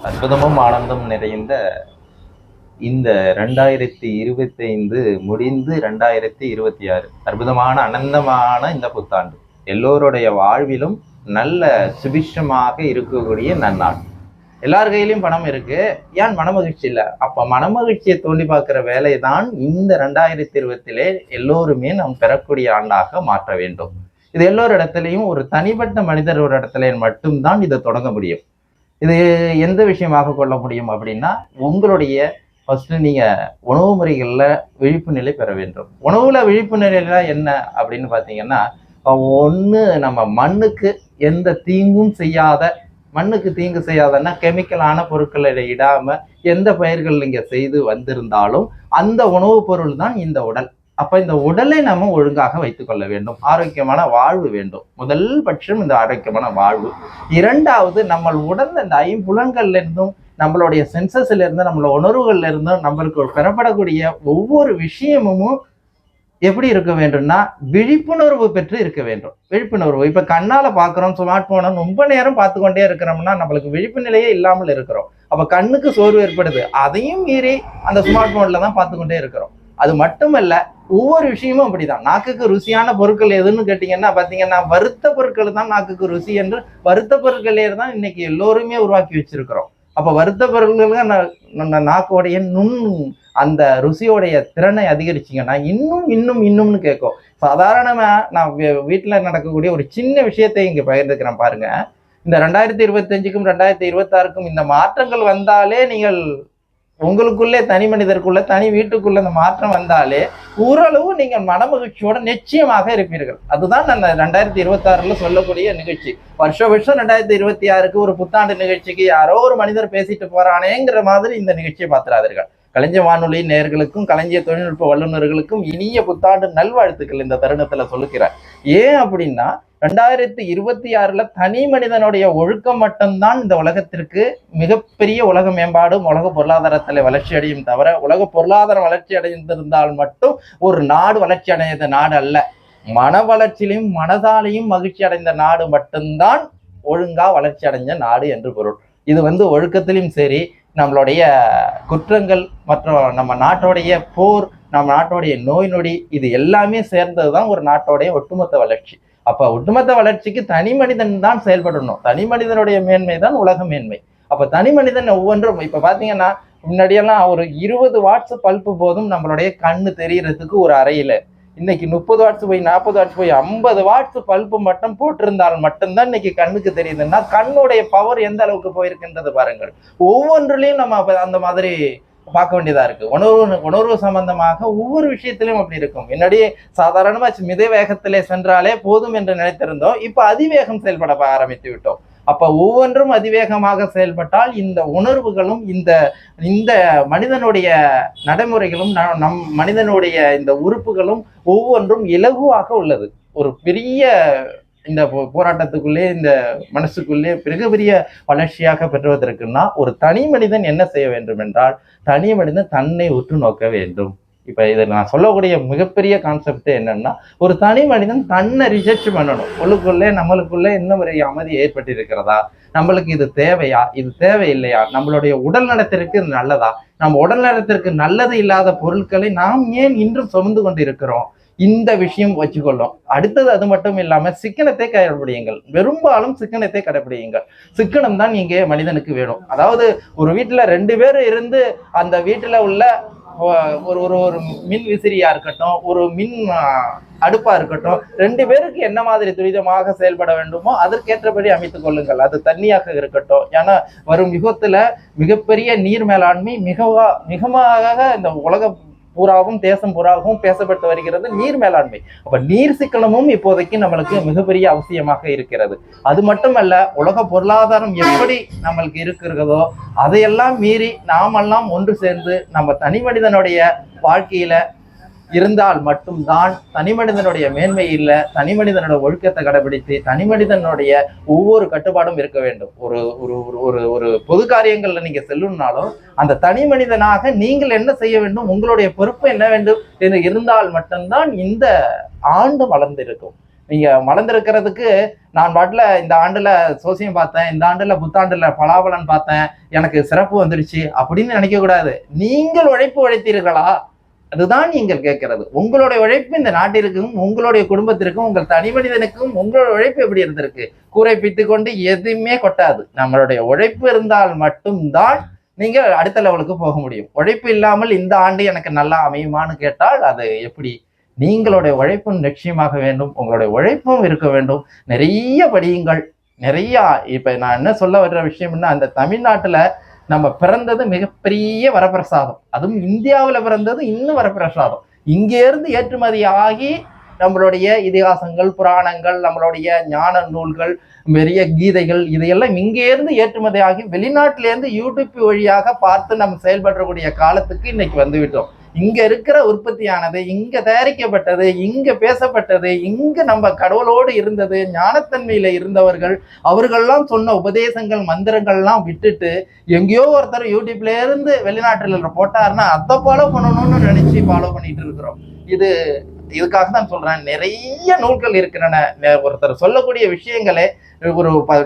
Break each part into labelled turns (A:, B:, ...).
A: அற்புதமும் ஆனந்தம் நிறைந்த இந்த 2025 முடிந்து 2026 அற்புதமான அனந்தமான இந்த புத்தாண்டு எல்லோருடைய வாழ்விலும் நல்ல சுபிஷமாக இருக்கக்கூடிய நன்னாள். எல்லார் கையிலையும் பணம் இருக்கு, ஏன் மனமகிழ்ச்சி இல்லை? அப்ப மனமகிழ்ச்சியை தோண்டி பார்க்கிற வேலை தான் இந்த 2020 எல்லோருமே நாம் பெறக்கூடிய ஆண்டாக மாற்ற வேண்டும். இது எல்லோரு இடத்துலையும் ஒரு தனிப்பட்ட மனிதர் ஒரு இடத்துல மட்டும்தான் இதை தொடங்க முடியும். இது எந்த விஷயமாக கொள்ள முடியும் அப்படின்னா, உங்களுடைய ஃபர்ஸ்ட் நீங்க உணவு முறைகள்ல விழிப்பு நிலை பெற வேண்டும். உணவுல விழிப்பு நிலையில என்ன அப்படின்னு பாத்தீங்கன்னா, ஒண்ணு நம்ம மண்ணுக்கு எந்த தீங்கும் செய்யாத, மண்ணுக்கு தீங்கு செய்யாதன்னா கெமிக்கலான பொருட்களை இடாம எந்த பயிர்கள் நீங்க செய்து வந்திருந்தாலும் அந்த உணவுப் பொருள் தான் இந்த உடல். அப்ப இந்த உடலை நம்ம ஒழுங்காக வைத்துக் கொள்ள வேண்டும். ஆரோக்கியமான வாழ்வு வேண்டும். முதல் பட்சம் இந்த ஆரோக்கியமான வாழ்வு. இரண்டாவது, நம்ம உடல்ல இந்த ஐம்புலன்கள்ல இருந்தும் நம்மளுடைய சென்சஸ்ல இருந்து நம்மளோட உணர்வுகள்ல இருந்தும் நம்மளுக்கு பெறப்படக்கூடிய ஒவ்வொரு விஷயமும் எப்படி இருக்க வேண்டும்னா விழிப்புணர்வு பெற்று இருக்க வேண்டும். விழிப்புணர்வு இப்ப கண்ணால பாக்குறோம், ஸ்மார்ட் போனை ரொம்ப நேரம் பார்த்து கொண்டே இருக்கிறோம்னா நம்மளுக்கு விழிப்பு நிலையே இல்லாமல் இருக்கிறோம். அப்ப கண்ணுக்கு சோர்வு ஏற்படுது, அதையும் மீறி அந்த ஸ்மார்ட் போன்ல தான் பார்த்து கொண்டே இருக்கிறோம். அது மட்டுமல்ல, ஒவ்வொரு விஷயமும் அப்படிதான். நாக்குக்கு ருசியான பொருட்கள் எதுன்னு கேட்டீங்கன்னா பாத்தீங்கன்னா வறுத்த பொருட்கள் தான் நாக்குக்கு ருசி என்று வறுத்த பொருட்களே தான் இன்னைக்கு எல்லோருமே உருவாக்கி வச்சிருக்கிறோம். அப்ப வறுத்த பொருட்களுக்கு நாக்கோடைய அந்த ருசியோடைய திறனை அதிகரிச்சிங்கன்னா இன்னும் இன்னும் இன்னும்னு கேட்கும். சாதாரணமா நான் வீட்டுல நடக்கக்கூடிய ஒரு சின்ன விஷயத்தை இங்க பகிர்ந்துக்கிறேன் பாருங்க. இந்த 2025க்கும் 2026க்கும் இந்த மாற்றங்கள் வந்தாலே நீங்கள் உங்களுக்குள்ளே தனி மனிதருக்குள்ள தனி வீட்டுக்குள்ள இந்த மாற்றம் வந்தாலே ஓரளவு நீங்கள் மனமகிழ்ச்சியோட நிச்சயமாக இருப்பீர்கள். அதுதான் நான் 2026ல சொல்லக்கூடிய நிகழ்ச்சி. வருஷம் 2026க்கு ஒரு புத்தாண்டு நிகழ்ச்சிக்கு யாரோ ஒரு மனிதர் பேசிட்டு போறானேங்கிற மாதிரி இந்த நிகழ்ச்சியை பார்த்துறாதீர்கள். கலைஞர் வானொலி நேயர்களுக்கும் கலைஞர் தொழில்நுட்ப வல்லுநர்களுக்கும் இனிய புத்தாண்டு நல்வாழ்த்துக்கள் இந்த தருணத்துல சொல்லுகிறேன். ஏன் அப்படின்னா 2026ல தனி மனிதனுடைய ஒழுக்கம் மட்டும்தான் இந்த உலகத்திற்கு மிகப்பெரிய உலக மேம்பாடும் உலக பொருளாதாரத்தில் வளர்ச்சி அடையும் தவிர, உலக பொருளாதாரம் வளர்ச்சி அடைந்திருந்தால் மட்டும் ஒரு நாடு வளர்ச்சி அடைந்த நாடு அல்ல. மன வளர்ச்சியிலையும் மனதாலையும் மகிழ்ச்சி அடைந்த நாடு மட்டும்தான் ஒழுங்கா வளர்ச்சி அடைஞ்ச நாடு என்று பொருள். இது ஒழுக்கத்திலும் சரி, நம்மளுடைய குற்றங்கள் மற்றும் நம்ம நாட்டோடைய போர், நம்ம நாட்டோடைய நோய் நொடி, இது எல்லாமே சேர்ந்ததுதான் ஒரு நாட்டோடைய ஒட்டுமொத்த வளர்ச்சி. அப்ப ஒட்டுமொத்த வளர்ச்சிக்கு தனி மனிதன் தான் செயல்படணும். தனி மனிதனுடைய மேன்மை தான் உலக மேன்மை. அப்ப தனி மனிதன் ஒவ்வொன்றும் இப்ப பாத்தீங்கன்னா முன்னாடியெல்லாம் ஒரு 20 வாட்ஸ் பல்பு போதும் நம்மளுடைய கண்ணு தெரியறதுக்கு ஒரு அறையில. இன்னைக்கு 30 வாட்ஸ் போய் 40 வாட்ஸ் போய் 50 வாட்ஸ் பல்பு மட்டும் போட்டிருந்தால் மட்டும்தான் இன்னைக்கு கண்ணுக்கு தெரியுதுன்னா கண்ணுடைய பவர் எந்த அளவுக்கு போயிருக்குன்றது பாருங்கள். ஒவ்வொன்றுலையும் நம்ம அந்த மாதிரி பார்க்க வேண்டியதா இருக்கு. உணர்வு சம்பந்தமாக ஒவ்வொரு விஷயத்திலும் அப்படி இருக்கும். முன்னாடியே சாதாரணமா மித வேகத்திலே சென்றாலே போதும் என்று நினைத்திருந்தோம், இப்ப அதிவேகம் செயல்பட ஆரம்பித்து விட்டோம். அப்ப ஒவ்வொன்றும் அதிவேகமாக செயல்பட்டால் இந்த உணர்வுகளும் இந்த மனிதனுடைய நடைமுறைகளும் மனிதனுடைய இந்த உறுப்புகளும் ஒவ்வொன்றும் இலகுவாக உள்ளது. ஒரு பெரிய இந்த போராட்டத்துக்குள்ளே இந்த மனசுக்குள்ளே பெரிய வளர்ச்சியாக பெறுவதற்குன்னா ஒரு தனி மனிதன் என்ன செய்ய வேண்டும் என்றால், தனி மனிதன் தன்னை உற்று நோக்க வேண்டும். இப்ப இதை நான் சொல்லக்கூடிய மிகப்பெரிய கான்செப்ட் என்னன்னா, ஒரு தனி மனிதன் தன்னை ரிசர்ச் பண்ணணும். நம்மளுக்குள்ளே இன்னும் ஒரு அமைதி ஏற்பட்டு இருக்கிறதா, நம்மளுக்கு இது தேவையா, இது தேவையில்லையா, நம்மளுடைய உடல் நலத்திற்கு இது நல்லதா, நம்ம உடல் நலத்திற்கு நல்லது இல்லாத பொருட்களை நாம் ஏன் இன்றும் சுமந்து கொண்டு இருக்கிறோம், இந்த விஷயம் வச்சுக்கொள்ளும். அடுத்தது அது மட்டும் இல்லாம சிக்கனத்தை கடைபிடியுங்கள். பெரும்பாலும் சிக்கனத்தை கடைபிடியுங்கள். சிக்கனம் தான் இங்கே மனிதனுக்கு வேணும். அதாவது ஒரு வீட்டுல 2 பேர் இருந்து அந்த வீட்டுல உள்ள ஒரு மின் விசிறியா இருக்கட்டும், ஒரு மின் அடுப்பா இருக்கட்டும், 2 பேருக்கு என்ன மாதிரி துரிதமாக செயல்பட வேண்டுமோ அதற்கேற்றபடி அமைத்துக் கொள்ளுங்கள். அது தண்ணியாக இருக்கட்டும். ஏன்னா வரும் யுகத்துல மிகப்பெரிய நீர் மேலாண்மை மிகமாக இந்த உலக பூராவும் தேசம் பூராவும் பேசப்பட்டு வருகிறது நீர் மேலாண்மை. அப்ப நீர் சிக்கனமும் இப்போதைக்கு நம்மளுக்கு மிகப்பெரிய அவசியமாக இருக்கிறது. அது மட்டுமல்ல, உலக பொருளாதாரம் எப்படி நம்மளுக்கு இருக்கிறதோ அதையெல்லாம் மீறி நாமெல்லாம் ஒன்று சேர்ந்து நம்ம தனி மனிதனுடைய வாழ்க்கையில இருந்தால் மட்டும்தான் தனி மனிதனுடைய மேன்மை இல்லை, தனி மனிதனோட ஒழுக்கத்தை கடைபிடித்து தனி மனிதனுடைய ஒவ்வொரு கட்டுப்பாடும் இருக்க வேண்டும். ஒரு ஒரு ஒரு ஒரு பொது காரியங்கள்ல நீங்க செல்லும்னாலும் அந்த தனி மனிதனாக நீங்கள் என்ன செய்ய வேண்டும், உங்களுடைய பொறுப்பு என்ன வேண்டும் என்று இருந்தால் மட்டும்தான் இந்த ஆண்டு வளர்ந்திருக்கும். நீங்க மலர்ந்திருக்கிறதுக்கு நான் பாட்டுல இந்த ஆண்டுல சோசியம் பார்த்தேன், இந்த ஆண்டுல புத்தாண்டுல பலாபலன் பார்த்தேன், எனக்கு சிறப்பு வந்துடுச்சு அப்படின்னு நினைக்க கூடாது. நீங்கள் உழைப்பு உழைத்தீர்களா? அதுதான் நீங்கள் கேட்கிறது. உங்களுடைய உழைப்பு இந்த நாட்டிற்கும், உங்களுடைய குடும்பத்திற்கும், உங்கள் தனி மனிதனுக்கும் உங்களுடைய உழைப்பு எப்படி இருந்திருக்கு? கூரை பித்து கொண்டு எதுவுமே கொட்டாது. நம்மளுடைய உழைப்பு இருந்தால் மட்டும்தான் நீங்கள் அடுத்த லெவலுக்கு போக முடியும். உழைப்பு இல்லாமல் இந்த ஆண்டு எனக்கு நல்லா அமையுமான்னு கேட்டால் அது எப்படி? நீங்களுடைய உழைப்பும் நிச்சயமாக வேண்டும், உங்களுடைய உழைப்பும் இருக்க வேண்டும். நிறைய படியுங்கள், நிறைய. இப்ப நான் என்ன சொல்ல வர்ற விஷயம்னா, அந்த தமிழ்நாட்டுல நம்ம பிறந்தது மிகப்பெரிய வரப்பிரசாதம். அதுவும் இந்தியாவில் பிறந்தது இன்னும் வரப்பிரசாதம். இங்கே இருந்து ஏற்றுமதி ஆகி நம்மளுடைய இதிகாசங்கள், புராணங்கள், நம்மளுடைய ஞான நூல்கள், பெரிய கீதைகள், இதையெல்லாம் இங்கே இருந்து ஏற்றுமதி ஆகி வெளிநாட்டிலேருந்து யூடியூப் வழியாக பார்த்து நம்ம செயல்படக்கூடிய காலத்துக்கு இன்னைக்கு வந்துவிட்டோம். இங்க இருக்கிற உற்பத்தியானது, இங்க தயாரிக்கப்பட்டது, இங்க பேசப்பட்டது, இங்க நம்ம கடவுளோடு இருந்தது, ஞானத்தன்மையில இருந்தவர்கள், அவர்கள்லாம் சொன்ன உபதேசங்கள், மந்திரங்கள்லாம் விட்டுட்டு எங்கேயோ ஒருத்தர் யூடியூப்ல இருந்து வெளிநாட்டுல போட்டாருன்னா அதை ஃபாலோ பண்ணணும்னு நினைச்சு ஃபாலோ பண்ணிட்டு இருக்கிறோம். இதுக்காக தான் சொல்றேன், நிறைய நூல்கள் இருக்கின்றன. ஒருத்தர் சொல்லக்கூடிய விஷயங்களே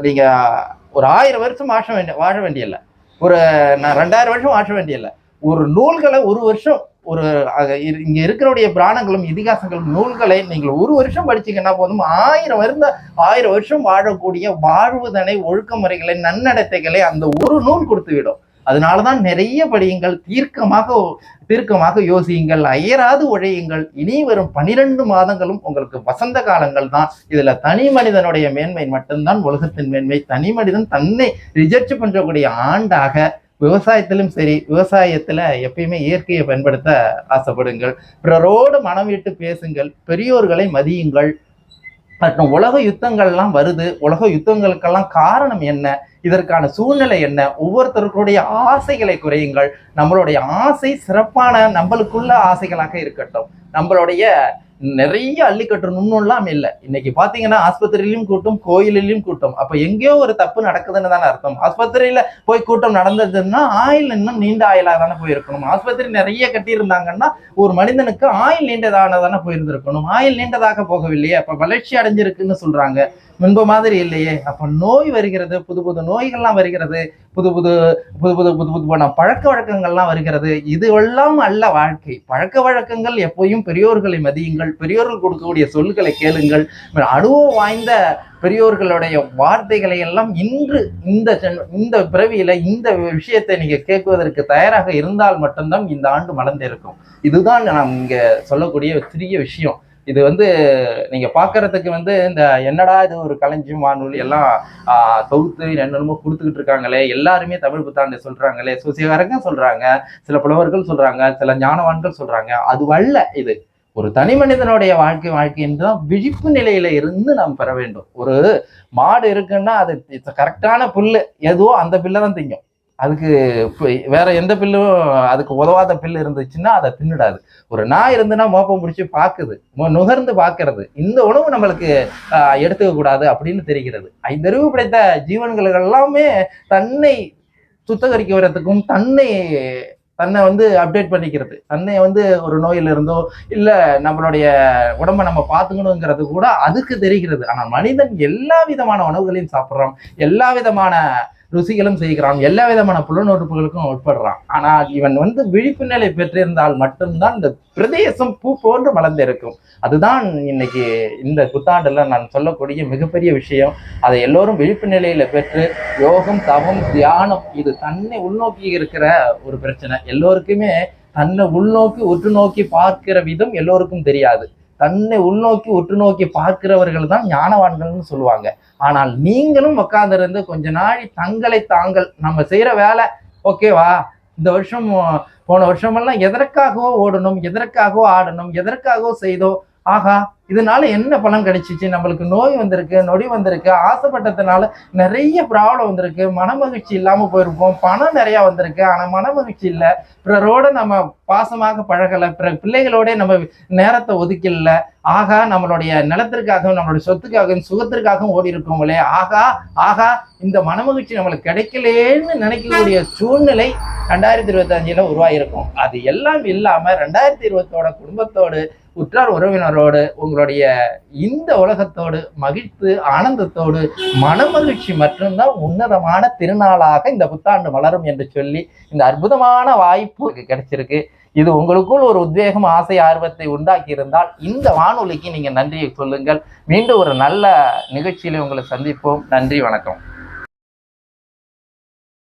A: நீங்க ஒரு 1000 வருஷம் வாழ வேண்டியதில்லை, ஒரு 2000 வருஷம் வாழ வேண்டியதில்லை. ஒரு நூல்களை ஒரு வருஷம், இங்க இருக்கிறவுடைய புராணங்களும் இதிகாசங்களும் நூல்களை நீங்கள் ஒரு வருஷம் படிச்சீங்கன்னா போதும், 1000 வருஷம் வாழக்கூடிய வாழ்வுதனை, ஒழுக்க முறைகளை, நன்னடத்தைகளை அந்த ஒரு நூல் கொடுத்து விடும். அதனாலதான் நிறைய படியுங்கள், தீர்க்கமாக யோசியுங்கள், அயராது உழையுங்கள். இனி வரும் 12 மாதங்களும் உங்களுக்கு வசந்த காலங்கள் தான். இதுல தனி மனிதனுடைய மேன்மை மட்டும்தான் உலகத்தின் மேன்மை. தனி மனிதன் தன்னை ரிஜெக்ட் பண்றக்கூடிய ஆண்டாக விவசாயத்திலும் சரி, விவசாயத்துல எப்பயுமே இயற்கையை பயன்படுத்த ஆசைப்படுங்கள். பிறரோடு மனம் விட்டு பேசுங்கள், பெரியோர்களை மதியுங்கள். மற்றும் உலக யுத்தங்கள்லாம் வருது, உலக யுத்தங்களுக்கெல்லாம் காரணம் என்ன, இதற்கான சூழ்நிலை என்ன, ஒவ்வொருத்தருடைய ஆசைகளை குறையுங்கள். நம்மளுடைய ஆசை சிறப்பான நம்மளுக்குள்ள ஆசைகளாக இருக்கட்டும். நம்மளுடைய நிறைய அள்ளிக்கட்டணும்னுலாம் இல்லை. இன்னைக்கு பாத்தீங்கன்னா ஆஸ்பத்திரியிலும் கூட்டம், கோயிலிலும் கூட்டம். அப்ப எங்கேயோ ஒரு தப்பு நடக்குதுன்னு தானே அர்த்தம். ஆஸ்பத்திரியில போய் கூட்டம் நடந்ததுன்னா ஆயில் இன்னும் நீண்ட ஆயிலா தானே போயிருக்கணும். ஆஸ்பத்திரி நிறைய கட்டி இருந்தாங்கன்னா ஒரு மனிதனுக்கு ஆயில் நீண்டதான தானே போயிருந்திருக்கணும். ஆயில் நீண்டதாக போகவில்லையே, அப்ப வளர்ச்சி அடைஞ்சிருக்குன்னு சொல்றாங்க. முன்பு மாதிரி இல்லையே. அப்ப நோய் வருகிறது, புது புது நோய்கள்லாம் வருகிறது, புது புது புது புது புது புதுவான பழக்க வழக்கங்கள்லாம் வருகிறது. இதுவெல்லாம் அல்ல வாழ்க்கை. பழக்க வழக்கங்கள் எப்போயும் பெரியோர்களை மதியுங்கள், பெரியோர்கள் கொடுக்கக்கூடிய சொல்களை கேளுங்கள். அனுபவம் வாய்ந்த பெரியோர்களுடைய வார்த்தைகளை எல்லாம் இன்று இந்த பிறவியில இந்த விஷயத்தை நீங்க கேட்குவதற்கு தயாராக இருந்தால் மட்டும்தான் இந்த ஆண்டு மலர்ந்திருக்கும். இதுதான் நான் இங்க சொல்லக்கூடிய சிறிய விஷயம். இது நீங்க பாக்குறதுக்கு இந்த என்னடா இது ஒரு களஞ்சியம் வானொலி எல்லாம் தொகுத்து என்னென்னமோ கொடுத்துக்கிட்டு இருக்காங்களே, எல்லாருமே தமிழ் புத்தாண்டு சொல்றாங்களே, சோசியக்காரங்க சொல்றாங்க, சில புலவர்கள் சொல்றாங்க, சில ஞானவான்கள் சொல்றாங்க. அது அல்ல. இது ஒரு தனி மனிதனுடைய வாழ்க்கை என்றுதான் விழிப்பு நிலையில இருந்து நாம் பெற வேண்டும். ஒரு மாடு இருக்குன்னா அது கரெக்டான புல்லு எதுவோ அந்த பில்லை தான் திங்கும். அதுக்கு வேற எந்த பில்லும் அதுக்கு உதவாத பில்லு இருந்துச்சுன்னா அதை தின்னுடாது. ஒரு நாய் இருந்துன்னா மோப்பம் பிடிச்சி பாக்குது, நுகர்ந்து பாக்குறது. இந்த உணவு நம்மளுக்கு எடுத்துக்க கூடாது அப்படின்னு தெரிகிறது. 5 அறிவு படைத்த ஜீவன்கள் எல்லாமே தன்னை சுத்தகரிக்க வரத்துக்கும், தன்னை அப்டேட் பண்ணிக்கிறது, தன்னை ஒரு நோயில இருந்தோ இல்ல நம்மளுடைய உடம்ப நம்ம பார்த்துக்கணுங்கிறது கூட அதுக்கு தெரிகிறது. ஆனா மனிதன் எல்லா விதமான உணவுகளையும் சாப்பிட்றான், எல்லா விதமான ருசிகளும் செய்கிறான், எல்லா விதமான புலனுறுப்புகளுக்கும் உட்படுறான். ஆனால் இவன் விழிப்பு நிலை பெற்றிருந்தால் மட்டும்தான் இந்த பிரதேசம் பூ போன்று மலர்ந்திருக்கும். அதுதான் இன்னைக்கு இந்த புத்தாண்டுல நான் சொல்லக்கூடிய மிகப்பெரிய விஷயம். அதை எல்லோரும் விழிப்பு நிலையில பெற்று யோகம், தவம், தியானம், இது தன்னை உள்நோக்கி இருக்கிற ஒரு பிரச்சனை. எல்லோருக்குமே தன்னை உள்நோக்கி உற்று நோக்கி பார்க்கிற விதம் எல்லோருக்கும் தெரியாது. தன்னை உள்நோக்கி உற்று நோக்கி பார்க்கிறவர்கள் தான் ஞானவான்கள்னு சொல்லுவாங்க. ஆனால் நீங்களும் உட்கார்ந்து கொஞ்ச நாள் தங்களை தாங்கள் நம்ம செய்யற வேலை ஓகேவா, இந்த வருஷம் போன வருஷமெல்லாம் எதற்காகவோ ஓடணும், எதற்காகவோ ஆடணும், எதற்காகவோ செய்தோம், ஆகா இதனால என்ன பலன் கிடைச்சிச்சு, நம்மளுக்கு நோய் வந்திருக்கு, நொடி வந்திருக்கு, ஆசைப்பட்டதுனால நிறைய ப்ராப்ளம் வந்திருக்கு, மனமகிழ்ச்சி இல்லாம போயிருக்கோம், பணம் நிறைய வந்திருக்கு ஆனா மனமகிழ்ச்சி இல்லை, பிறரோட நம்ம பாசமாக பழகலை, பிள்ளைகளோட நம்ம நேரத்தை ஒதுக்கல, ஆகா நம்மளுடைய நிலத்திற்காகவும் நம்மளுடைய சொத்துக்காகவும் சுகத்திற்காகவும் ஓடி இருக்கோங்களே, ஆகா ஆகா இந்த மனமகிழ்ச்சி நம்மளுக்கு கிடைக்கலேன்னு நினைக்கக்கூடிய சூழ்நிலை
B: 2025 உருவாகிருக்கும். அது எல்லாம் இல்லாம 2020 குடும்பத்தோடு, உற்றார் உறவினரோடு, உங்களுடைய இந்த உலகத்தோடு மகிழ்ந்து ஆனந்தத்தோடு மனமகிழ்ச்சி மட்டும்தான் உன்னதமான திருநாளாக இந்த புத்தாண்டு மலரும் என்று சொல்லி இந்த அற்புதமான வாய்ப்பு கிடைச்சிருக்கு. இது உங்களுக்குள் ஒரு உத்வேகம், ஆசை, ஆர்வத்தை உண்டாக்கி இருந்தால் இந்த வானொலிக்கு நீங்க நன்றியை சொல்லுங்கள். மீண்டும் ஒரு நல்ல நிகழ்ச்சியில உங்களை சந்திப்போம். நன்றி, வணக்கம்.